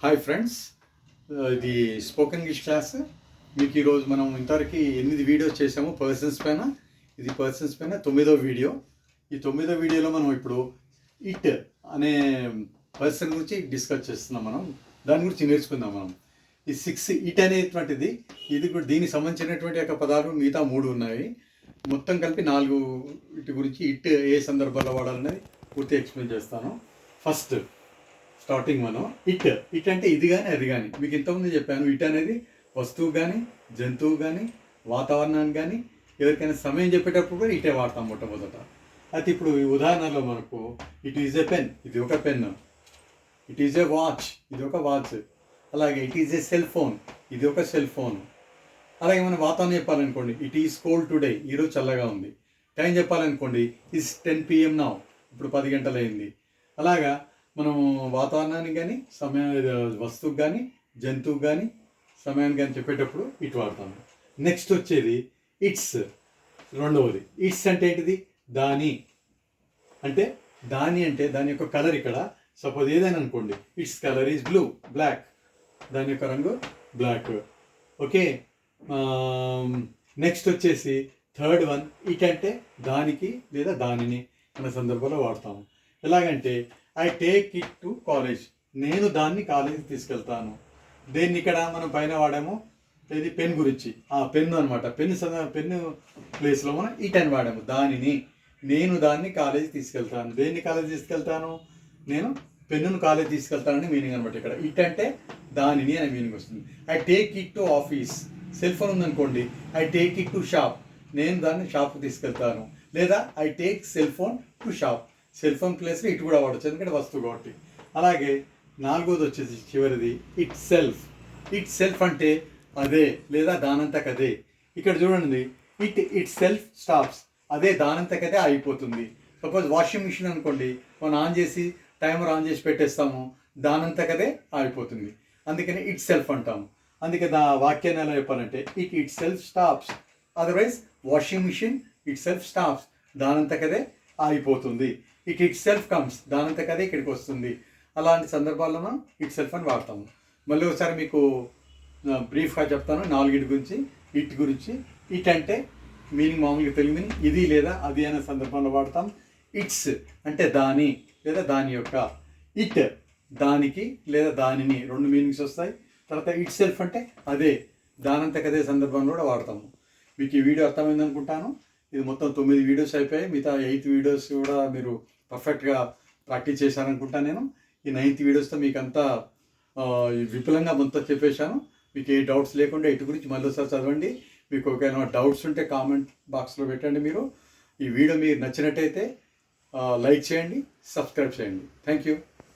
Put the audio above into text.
Hi friends, ఇది spoken English class. మీకు ఈరోజు మనం ఇంతవరకు 8 వీడియోస్ చేసాము పర్సన్స్ పైన. ఇది పర్సన్స్ పైన 9వ వీడియో. ఈ 9వ వీడియోలో మనం ఇప్పుడు ఇట్ అనే పర్సన్ గురించి డిస్కస్ చేస్తున్నాం. మనం దాని గురించి నేర్చుకుందాం. మనం ఈ 6 ఇట్ అనేటువంటిది, ఇది కూడా దీనికి సంబంధించినటువంటి యొక్క పదాలు మిగతా 3 ఉన్నాయి. మొత్తం కలిపి 4 వీటి గురించి ఇట్ ఏ సందర్భాల్లో వాడాలనేది పూర్తి ఎక్స్ప్లెయిన్ చేస్తాను. ఫస్ట్ స్టార్టింగ్ మనం ఇట్ అంటే ఇది కానీ అది కానీ. మీకు ఇంతకుముందు చెప్పాను, ఇట్ అనేది వస్తువు కానీ, జంతువు కానీ, వాతావరణానికి కానీ, ఎవరికైనా సమయం చెప్పేటప్పుడు కూడా ఇటే వాడతాం మొట్టమొదట. అయితే ఇప్పుడు ఈ ఉదాహరణలో మనకు ఇట్ ఈజ్ ఎ పెన్, ఇది ఒక pen. It is a watch, ఇది ఒక వాచ్. అలాగే it is a cell phone, ఇది ఒక సెల్ ఫోన్. అలాగే మనం వాతావరణం చెప్పాలనుకోండి, ఇట్ ఈజ్ కోల్డ్ టుడే, ఈరోజు చల్లగా ఉంది. టైం చెప్పాలనుకోండి, ఇస్ 10 PM నౌ, ఇప్పుడు 10 గంటలైంది. అలాగా మనము వాతావరణానికి కానీ, సమయం వస్తువుకి కానీ, జంతువుకి కానీ, సమయానికి కానీ చెప్పేటప్పుడు ఇటు వాడతాము. నెక్స్ట్ వచ్చేది ఇట్స్, రెండవది. ఇట్స్ అంటే ఏంటిది? దాని అంటే, దాని అంటే దాని యొక్క కలర్. ఇక్కడ సపోజ్ ఏదైనా అనుకోండి, its colour is blue, black, దాని యొక్క రంగు బ్లాక్. ఓకే. నెక్స్ట్ వచ్చేసి థర్డ్ వన్, ఇట్ అంటే దానికి లేదా దానిని అనే సందర్భంలో వాడతాము. ఎలాగంటే I take it to college, నేను దాన్ని కాలేజీకి తీసుకెళ్తాను. దేన్ని ఇక్కడ మనం పైన వాడాము, ఇది పెన్ గురించి. పెన్ను అనమాట. పెన్ను ప్లేస్లో మనం ఇట్ అని వాడాము. దానిని, నేను దాన్ని కాలేజీకి తీసుకెళ్తాను. దేన్ని కాలేజీ తీసుకెళ్తాను? నేను పెన్నును కాలేజీ తీసుకెళ్తానని మీనింగ్ అనమాట. ఇక్కడ ఇట్ అంటే దానిని అనే మీనింగ్ వస్తుంది. I take it to office. Cell phone ఉందనుకోండి, I take it to shop, నేను దాన్ని షాప్కి తీసుకెళ్తాను. లేదా I take cell phone to shop, cell phone ప్లేస్లో ఇటు కూడా వాడచ్చు, ఎందుకంటే వస్తువు కాబట్టి. అలాగే నాలుగోది వచ్చేసి చివరిది ఇట్ సెల్ఫ్. ఇట్ సెల్ఫ్ అంటే అదే లేదా దానంతకదే. ఇక్కడ చూడండి, ఇట్ సెల్ఫ్ స్టాప్స్, అదే దానంతకదే అయిపోతుంది. సపోజ్ వాషింగ్ మిషన్ అనుకోండి, మనం ఆన్ చేసి టైమర్ ఆన్ చేసి పెట్టేస్తాము, దానంతకదే అయిపోతుంది. అందుకని ఇట్ సెల్ఫ్ అంటాము. అందుకే వాక్యాన్ని ఎలా చెప్పాలంటే, itself stops, otherwise washing machine itself stops, దానంతకదే అయిపోతుంది. ఇట్ సెల్ఫ్ కమ్స్, దానంతకదే ఇక్కడికి వస్తుంది. అలాంటి సందర్భాల్లో మనం ఇట్ సెల్ఫ్ అని వాడతాము. మళ్ళీ ఒకసారి మీకు బ్రీఫ్గా చెప్తాను 4 గురించి. ఇట్ గురించి, ఇట్ అంటే మీనింగ్ మామూలుగా తెలుగు మీనింగ్ ఇది లేదా అది అనే సందర్భంలో వాడతాం. ఇట్స్ అంటే దాని లేదా దాని యొక్క. ఇట్ దానికి లేదా దానిని, 2 మీనింగ్స్ వస్తాయి. తర్వాత ఇట్ సెల్ఫ్ అంటే అదే, దానంతకదే సందర్భంలో కూడా వాడతాము. మీకు ఈ వీడియో అర్థమైంది అనుకుంటాను. ఇది మొత్తం 9 వీడియోస్ అయిపోయాయి. మిగతా 8 వీడియోస్ కూడా మీరు పర్ఫెక్ట్గా ప్రాక్టీస్ చేశారనుకుంటాను నేను. ఈ 9th వీడియోస్తో మీకు అంతా విపులంగా మొత్తం చెప్పేశాను. మీకు ఏ డౌట్స్ లేకుండా ఇటు గురించి మళ్ళీ ఒకసారి చదవండి. మీకు ఒకవేళ డౌట్స్ ఉంటే కామెంట్ బాక్స్లో పెట్టండి. మీరు ఈ వీడియో మీకు నచ్చినట్టయితే లైక్ చేయండి, సబ్స్క్రైబ్ చేయండి. Thank you.